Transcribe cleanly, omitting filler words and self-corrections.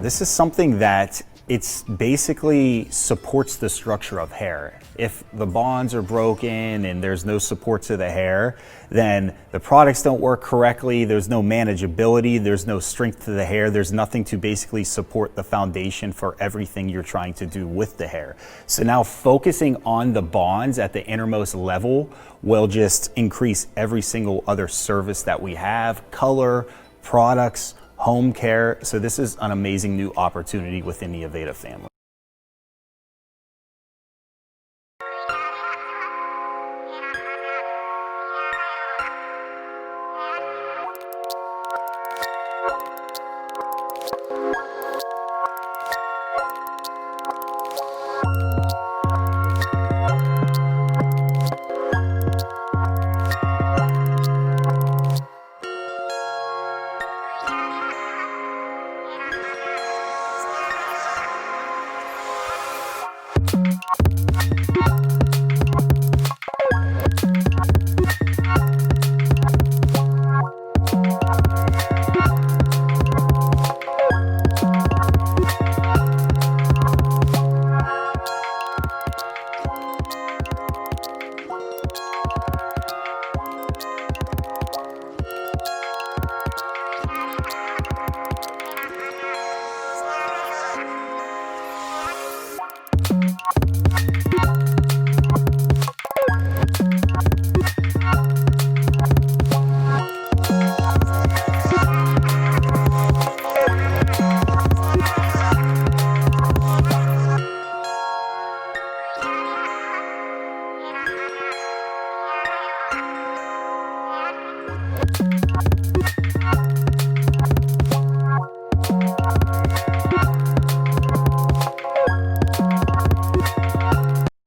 This is something that it's basically supports the structure of hair. If the bonds are broken and there's no support to the hair, then the products don't work correctly, there's no manageability, there's no strength to the hair, there's nothing to basically support the foundation for everything you're trying to do with the hair. So now focusing on the bonds at the innermost level will just increase every single other service that we have, color, products, home care. So this is an amazing new opportunity within the Aveda family.